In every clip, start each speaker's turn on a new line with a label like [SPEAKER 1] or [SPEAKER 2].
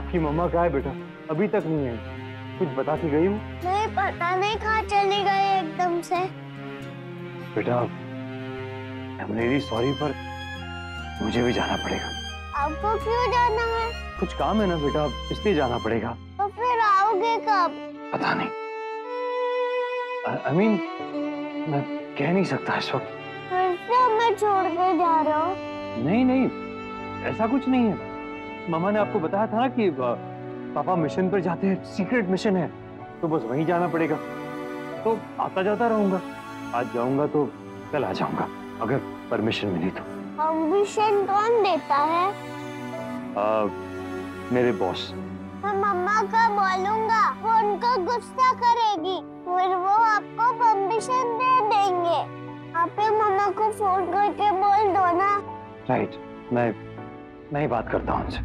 [SPEAKER 1] आपकी मम्मा कहाँ है बेटा? अभी तक नहीं आई। कुछ बता के गई हूँ?
[SPEAKER 2] नहीं, पता नहीं कहाँ चली गई एकदम से।
[SPEAKER 1] बेटा मेरी सॉरी, पर मुझे भी जाना पड़ेगा।
[SPEAKER 2] आपको क्यों जाना है?
[SPEAKER 1] कुछ काम है ना बेटा, इसलिए जाना पड़ेगा।
[SPEAKER 2] तो फिर आओगे कब?
[SPEAKER 1] पता नहीं। I mean, मैं कह नहीं सकता इस वक्त।
[SPEAKER 2] फिर से हमें छोड़ के जा रहे हो?
[SPEAKER 1] नहीं नहीं, ऐसा कुछ नहीं है। मामा ने आपको बताया था ना कि पापा मिशन पर जाते हैं, सीक्रेट मिशन है, तो बस वहीं जाना पड़ेगा। तो आता जाता रहूंगा, आज जाऊंगा तो कल आ जाऊंगा, अगर परमिशन मिली तो।
[SPEAKER 2] परमिशन कौन देता है?
[SPEAKER 1] मेरे बॉस।
[SPEAKER 2] मैं मम्मा को बोलूंगा, वो उनको गुस्सा करेगी, फिर वो आपको परमिशन दे देंगे। आप मम्मा को फोन करके बोल दो ना।
[SPEAKER 1] राइट, मैं ही बात करता हूँ उनसे।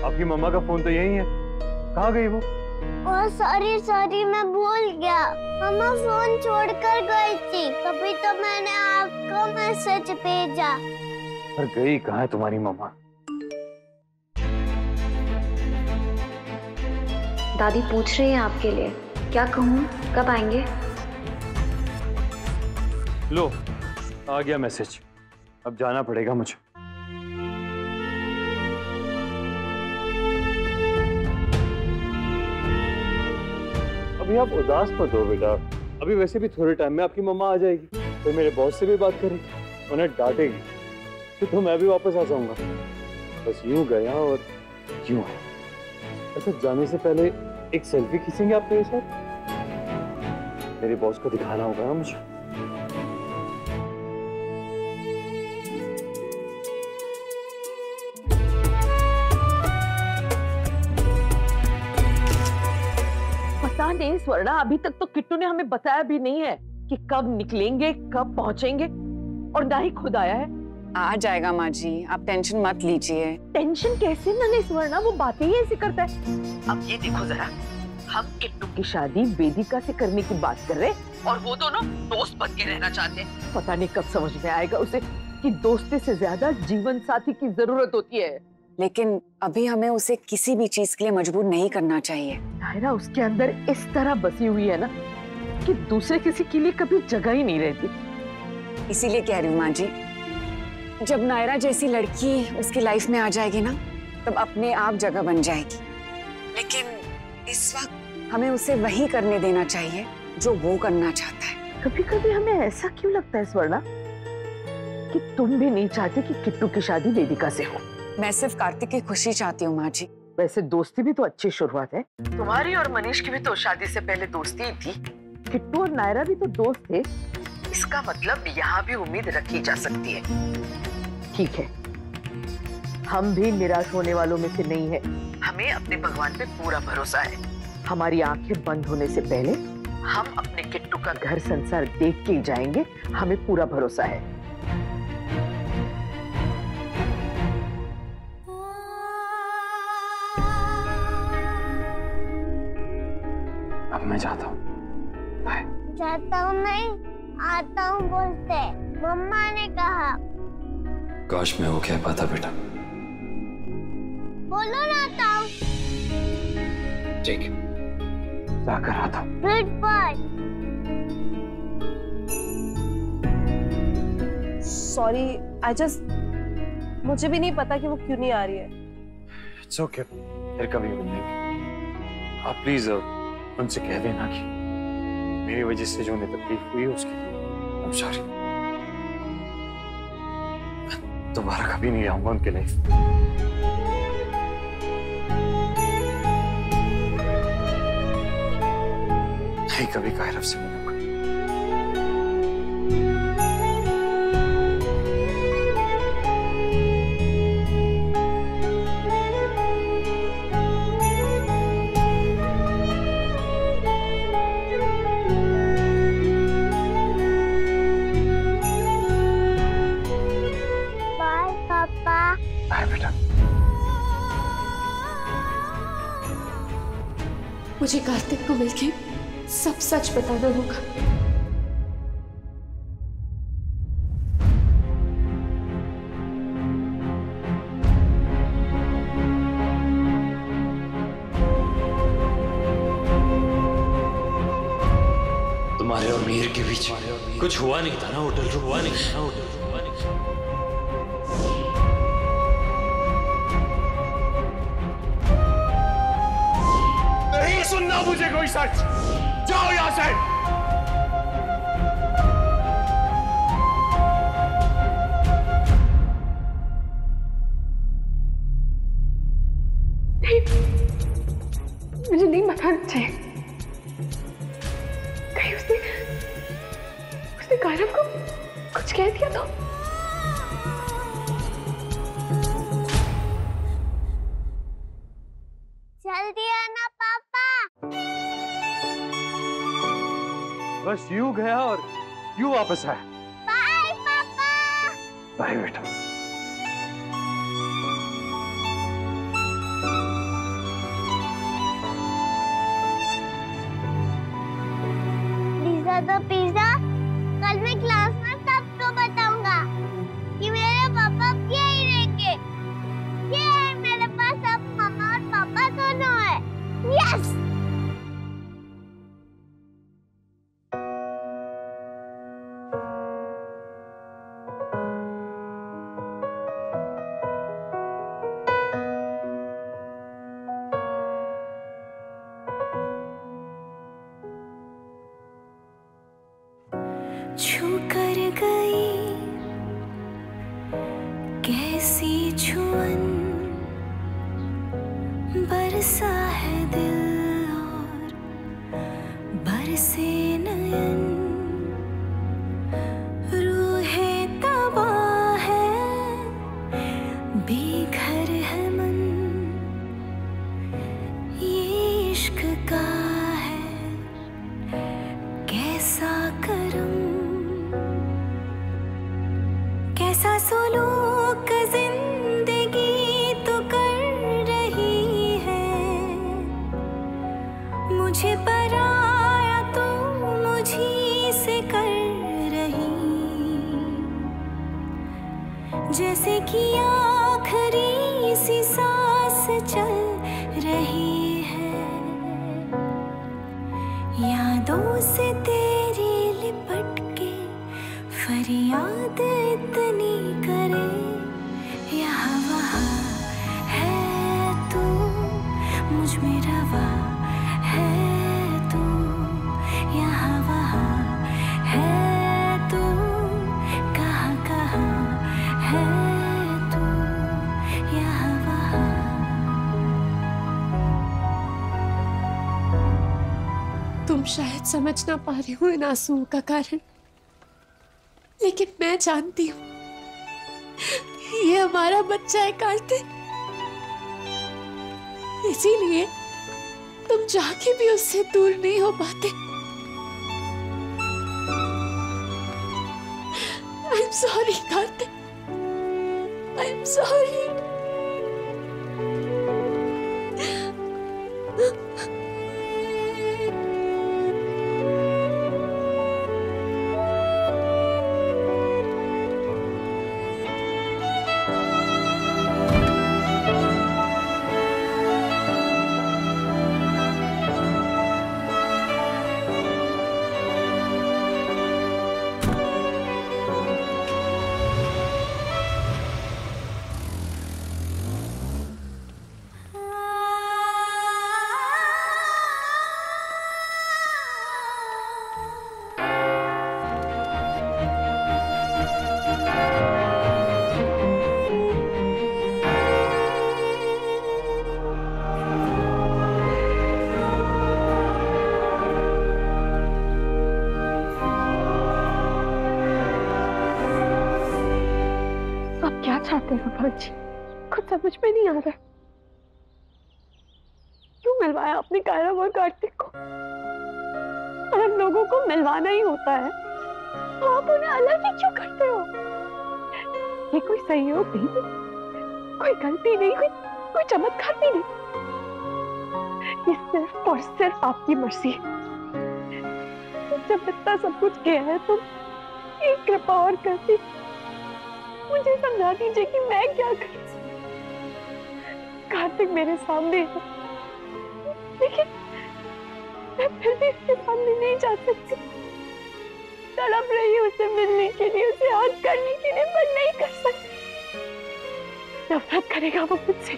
[SPEAKER 1] आपकी मम्मा का फोन तो यही है, कहाँ गई वो?
[SPEAKER 2] सॉरी मैं भूल गया। मम्मा फोन छोड़कर गई थी, तभी तो मैंने आपको मैसेज भेजा।
[SPEAKER 1] पर गई कहाँ है तुम्हारी मम्मा?
[SPEAKER 3] दादी पूछ रही है आपके लिए, क्या कहूँ, कब आएंगे?
[SPEAKER 1] लो, आ गया मैसेज। अब जाना पड़ेगा मुझे। अभी आप उदास मत हो बेटा, अभी वैसे भी थोड़े टाइम में आपकी मम्मा आ जाएगी, तो मेरे बॉस से भी बात करेगी, उन्हें डांटेगी, तो मैं भी वापस आ जाऊंगा। बस यूं गया और यूं है। अच्छा, जाने से पहले एक सेल्फी खींचेंगे आप मेरे साथ? मेरे बॉस को दिखाना होगा ना मुझे।
[SPEAKER 4] पता नहीं स्वर्णा, अभी तक तो किट्टू ने हमें बताया भी नहीं है कि कब निकलेंगे, कब पहुंचेंगे, और ना ही खुद आया है।
[SPEAKER 5] आ जाएगा माँ जी, आप टेंशन मत लीजिए।
[SPEAKER 4] टेंशन कैसे ना ले स्वर्णा, वो बातें ही ऐसी करता है। अब ये देखो जरा, हम किट्टू की शादी वेदिका से करने की बात कर रहे हैं और वो दोनों दोस्त बन के रहना चाहते हैं। पता नहीं कब समझ में आएगा उसे कि दोस्ती से ज्यादा जीवन साथी की जरूरत होती है।
[SPEAKER 5] लेकिन अभी हमें उसे किसी भी चीज के लिए मजबूर नहीं करना चाहिए।
[SPEAKER 4] नायरा उसके अंदर इस तरह बसी हुई है ना कि दूसरे किसी के लिए कभी जगह ही नहीं रहती।
[SPEAKER 5] इसीलिए कह रही हूँ माँ जी, जब नायरा जैसी लड़की उसकी लाइफ में आ जाएगी ना, तब अपने आप जगह बन जाएगी। लेकिन इस वक्त हमें उसे वही करने देना चाहिए जो वो करना चाहता है।
[SPEAKER 4] कभी कभी हमें ऐसा क्यों लगता है स्वर्णा कि तुम भी नहीं चाहते कि किट्टू की शादी वेदिका से हो?
[SPEAKER 5] मैं सिर्फ कार्तिक की खुशी चाहती हूँ माँ जी।
[SPEAKER 4] वैसे दोस्ती भी तो अच्छी शुरुआत है। तुम्हारी और मनीष की भी तो शादी से पहले दोस्ती ही थी। किट्टू और नायरा भी तो दोस्त थे। इसका मतलब यहाँ भी उम्मीद रखी जा सकती है। ठीक है, हम भी निराश होने वालों में से नहीं है। हमें अपने भगवान पे पूरा भरोसा है। हमारी आंखें बंद होने से पहले हम अपने किट्टू का घर संसार देख के ही जाएंगे, हमें पूरा भरोसा है।
[SPEAKER 1] अब मैं जाता हूँ। बाय।
[SPEAKER 2] जाता हूँ नहीं, आता हूँ बोलते मम्मा ने कहा।
[SPEAKER 6] काश मैं वो कह पाता बेटा।
[SPEAKER 2] बोलो ना आता हूँ।
[SPEAKER 1] ठीक, जाकर आता हूँ।
[SPEAKER 2] Good bye.
[SPEAKER 7] सॉरी, मुझे भी नहीं पता कि वो क्यों नहीं आ रही है।
[SPEAKER 1] It's okay, फिर कभी मिलेंगे। आप प्लीज उनसे कह देना कि मेरी वजह से जो उन्हें तकलीफ हुई है उसके लिए I'm sorry। दोबारा कभी नहीं आऊंगा उनके लाइफ। नहीं कभी कायरव से मिलूंगा।
[SPEAKER 2] बाय पापा।
[SPEAKER 1] बाय बेटा।
[SPEAKER 7] मुझे कार्तिक को मिलके सब सच बताना होगा।
[SPEAKER 6] तुम्हारे और मीर के बीच कुछ हुआ नहीं था ना होटल, जो हुआ नहीं था ना होटल।
[SPEAKER 1] नहीं सुनना मुझे कोई सच। जाओ यहां से।
[SPEAKER 7] मुझे नहीं बताना चाहिए। कहीं उसने कायरव को कुछ कह दिया तो।
[SPEAKER 2] जल्दी आना पापा।
[SPEAKER 1] बस यूं गया और यूं वापस आया।
[SPEAKER 2] बाय पापा।
[SPEAKER 1] बाय बेटा।
[SPEAKER 2] पिज्जा तो पिज्जा, कल मैं क्लास में सबको बताऊंगा कि मेरे पापा अब यही रहेंगे। ये है मेरे पास अब मम्मा और पापा दोनों है। यस।
[SPEAKER 8] छू कर गई कैसी छुअन, बरसा है दिल और बरसे नयन, रूहे तबाह है बेघर है मन, ये इश्क का है कैसा करम, कैसा सुलूक जिंदगी तो कर रही है, मुझे पराया तो मुझी से कर रही, जैसे कि आखिरी सी सांस चल रही है, यादों से तेरी लिपट के फरियाद इतनी करे, यहाँ वहाँ है तू, मुझ में रवा है तू, यहाँ वहाँ है तू, कहाँ कहाँ है तू, यहाँ वहाँ।
[SPEAKER 7] तुम शायद समझ ना पा रही हो इन आंसुओं का कारण, लेकिन मैं जानती हूँ ये हमारा बच्चा है कार्तिक, इसीलिए तुम जाके भी उससे दूर नहीं हो पाते। I am sorry Kartik, I am sorry. है भगवान जी, कुछ समझ में नहीं आ रहा। क्यों मिलवाया आपने कायरा और कार्तिक को? अगर लोगों को मिलवाना ही होता है तो आप उन्हें अलग ही क्यों करते हो? ये कोई संयोग नहीं, कोई गलती नहीं, कोई चमत्कार भी नहीं। ये सिर्फ और सिर्फ आपकी मर्जी है। जब इतना सब कुछ किया है तो एक कृपा और कर दी, मुझे समझा दीजिए कि मैं क्या करूं। कार्तिक मेरे सामने है, लेकिन मैं फिर भी उसके सामने नहीं जा सकती। तड़प रही हूँ उसे मिलने के लिए, उसे हग करने के लिए, पर नहीं कर सकती। नफरत करेगा वो मुझसे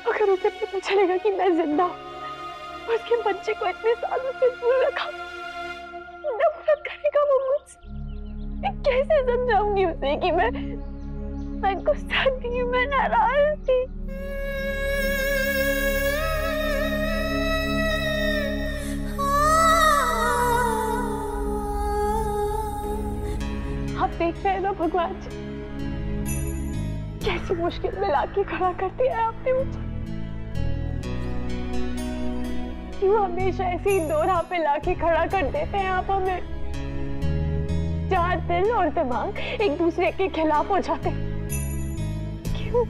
[SPEAKER 7] अगर उसे पता चलेगा कि मैं जिंदा हूँ, उसके बच्चे को इतने सालों से दूर रखा। नफरत करेगा वो मुझसे। मैं कैसे समझाऊंगी उसे कि मैं गुस्सा थी, मैं नाराज थी। आप देख रहे हैं ना भगवान जी, कैसी मुश्किल में लाके खड़ा कर दिया आपने मुझे। क्यों हमेशा ऐसे ही दो राह पे लाके खड़ा कर देते हैं आप हमें, जहाँ दिल और दिमाग एक दूसरे के खिलाफ हो जाते हैं? क्यों?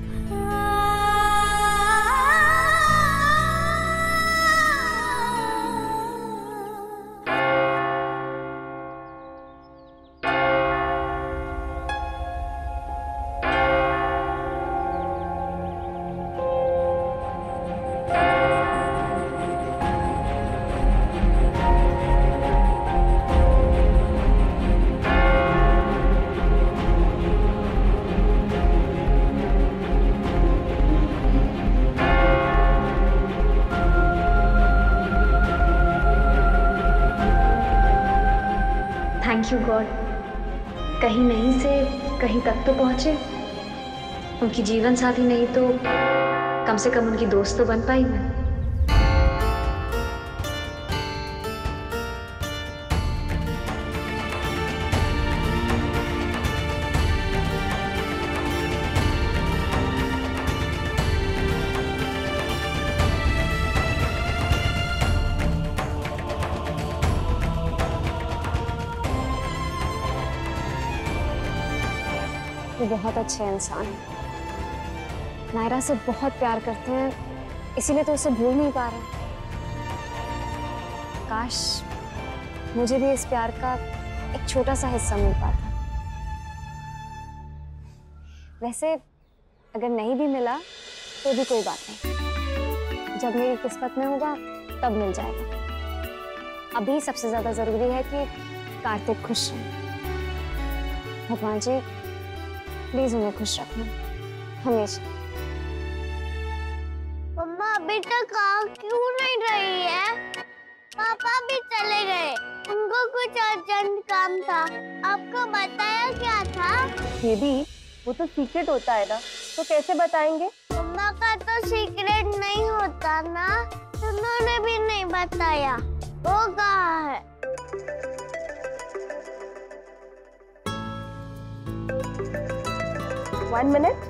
[SPEAKER 3] थैंक यू गॉड, कहीं नहीं से कहीं तक तो पहुंचे। उनकी जीवन साथी नहीं तो कम से कम उनकी दोस्त तो बन पाई मैं।
[SPEAKER 9] वो बहुत अच्छे इंसान हैं, नायरा से बहुत प्यार करते हैं, इसीलिए तो उसे भूल नहीं पा रहे। काश मुझे भी इस प्यार का एक छोटा सा हिस्सा मिल पाता। वैसे अगर नहीं भी मिला तो भी कोई बात नहीं, जब मेरी किस्मत में होगा तब मिल जाएगा। अभी सबसे ज्यादा जरूरी है कि कार्तिक खुश रहे। भगवान जी प्लीज उन्हें खुश रखना हमेशा।
[SPEAKER 2] मम्मा अभी तक आ क्यों नहीं रही है? पापा भी चले गए, उनको कुछ अर्जेंट काम था। आपको बताया क्या था?
[SPEAKER 7] बेबी वो तो सीक्रेट होता है ना, तो कैसे बताएंगे?
[SPEAKER 2] मम्मा का तो सीक्रेट नहीं होता ना, उन्होंने भी नहीं बताया। वो कहाँ है?
[SPEAKER 7] One minute.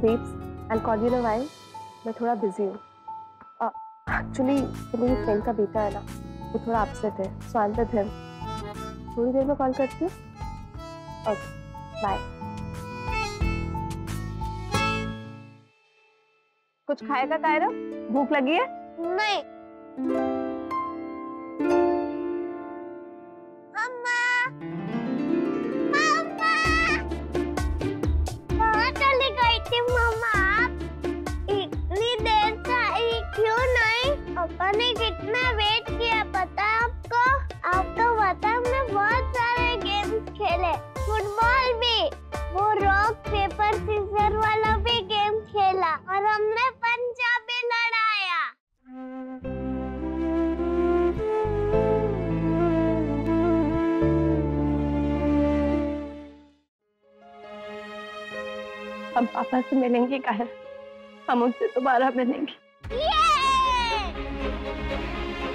[SPEAKER 7] Babes, I'll call you in a while. मैं थोड़ा बिजी हूँ। एक्चुअली तो मेरी फ्रेंड का बेटा है ना, वो थोड़ा अपसेट है, so I'm with him. थोड़ी देर में कॉल करती हूँ। Okay, bye. कुछ खाएगा कायरा? भूख लगी है?
[SPEAKER 2] नहीं। पापा ने कितना वेट किया पता है आपको? आपको पता है हमने बहुत सारे गेम्स खेले, फुटबॉल भी, वो रॉक पेपर सीजर वाला भी गेम खेला और हमने पंजा भी लड़ाया।
[SPEAKER 7] हम पापा से मिलेंगे कायरा, हम उनसे दोबारा मिलेंगे।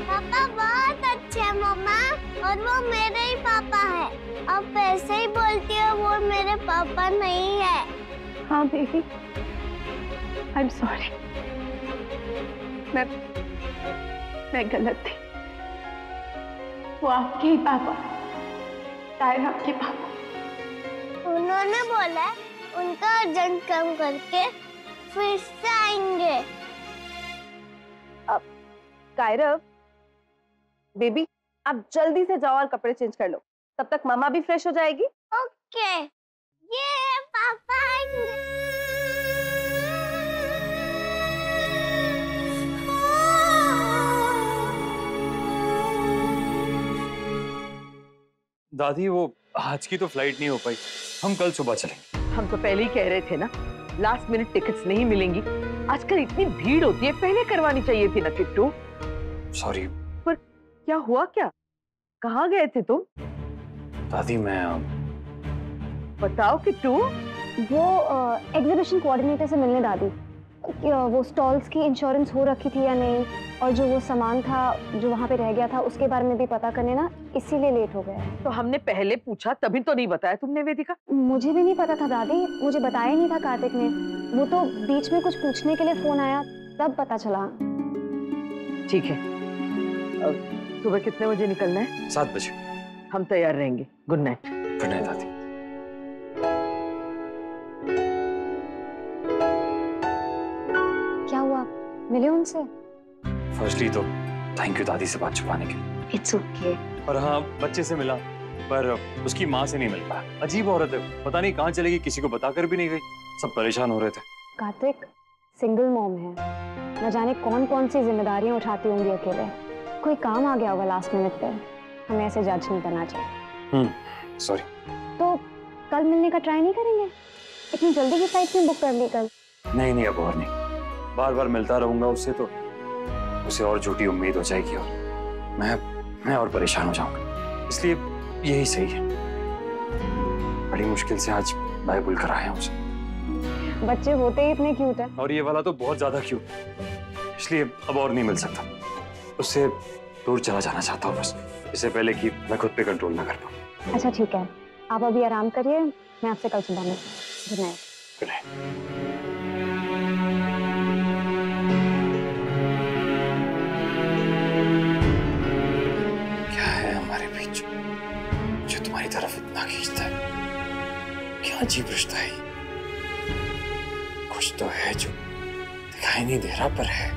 [SPEAKER 2] पापा बहुत अच्छा सच है मम्मा, और वो मेरे ही पापा है। अब ऐसे ही बोलती है वो मेरे पापा नहीं है।
[SPEAKER 7] हाँ बेबी, आई एम सॉरी, मैं गलत थी। वो आपके ही पापा, तायरा आपके पापा।
[SPEAKER 2] उन्होंने बोला उनका अर्जेंट काम करके फिर से आएंगे।
[SPEAKER 7] कायरव, बेबी आप जल्दी से जाओ और कपड़े चेंज कर लो, तब तक मामा भी फ्रेश हो जाएगी।
[SPEAKER 2] ओके, ये पापा आएंगे।
[SPEAKER 1] दादी वो आज की तो फ्लाइट नहीं हो पाई, हम कल सुबह चलेंगे।
[SPEAKER 4] हम तो पहले ही कह रहे थे ना, लास्ट मिनट टिकट्स नहीं मिलेंगी। आजकल इतनी भीड़ होती है, पहले करवानी चाहिए थी ना किट्टू।
[SPEAKER 1] सॉरी।
[SPEAKER 4] पर क्या हुआ, क्या कहाँ गए थे तुम?
[SPEAKER 1] दादी मैं
[SPEAKER 4] बताओ किट्टू।
[SPEAKER 9] वो एग्जीबिशन कोऑर्डिनेटर से मिलने दादी, वो स्टॉल्स की इंश्योरेंस हो रखी थी या नहीं, और जो वो सामान था जो वहाँ पे रह गया था उसके बारे में भी पता करने ना, इसीलिए लेट हो गया।
[SPEAKER 4] तो हमने पहले पूछा तभी तो नहीं बताया तुमने वेदिका?
[SPEAKER 9] मुझे भी नहीं पता था दादी, मुझे बताया नहीं था कार्तिक ने। वो तो बीच में कुछ पूछने के लिए फोन आया तब पता चला।
[SPEAKER 4] ठीक है, सुबह कितने बजे निकलना है?
[SPEAKER 1] 7 बजे।
[SPEAKER 4] हम तैयार रहेंगे। Good night.
[SPEAKER 1] गुड नाइट दादी।
[SPEAKER 9] क्या हुआ, मिले उनसे?
[SPEAKER 1] फर्स्टली तो थैंक यू दादी से बात छुपाने के लिए।
[SPEAKER 9] It's okay.
[SPEAKER 1] और हाँ, बच्चे से मिला पर उसकी माँ से नहीं मिल पाया। अजीब औरत है, पता नहीं कहाँ चलेगी, किसी को बताकर भी नहीं गई। सब परेशान हो रहे थे।
[SPEAKER 9] कार्तिक सिंगल मॉम है, न जाने कौन कौन सी जिम्मेदारियां उठाती होंगी अकेले। कोई काम आ गया होगा लास्ट मिनट पे, हमें ऐसे जज नहीं करना चाहिए।
[SPEAKER 1] सॉरी।
[SPEAKER 9] तो कल मिलने का ट्राई नहीं करेंगे? इतनी जल्दी की फ्लाइट क्यों बुक कर ली कल?
[SPEAKER 1] नहीं अब और नहीं, बार बार मिलता रहूंगा उससे तो उसे और झूठी उम्मीद हो जाएगी और मैं और परेशान हो जाऊंगा। इसलिए यही सही है। बड़ी मुश्किल से आज बाइबल कराया उसे।
[SPEAKER 9] बच्चे होते ही इतने क्यूट है।
[SPEAKER 1] और ये वाला तो बहुत ज्यादा क्यूट, इसलिए अब और नहीं मिल सकता। उससे दूर चला जाना चाहता हूँ बस, इससे पहले कि मैं खुद पे कंट्रोल ना कर पाऊँ।
[SPEAKER 9] अच्छा ठीक है, आप अभी आराम करिए, मैं आपसे कल सुबह मिलूँ। Good night.
[SPEAKER 1] Good night. क्या है हमारे बीच जो तुम्हारी तरफ इतना खींचता है? क्या अजीब रिश्ता है? कुछ तो है जो दिखाई नहीं दे रहा पर है।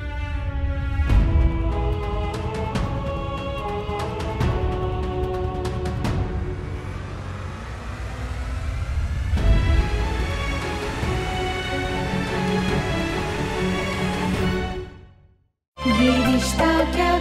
[SPEAKER 8] ये रिश्ता क्या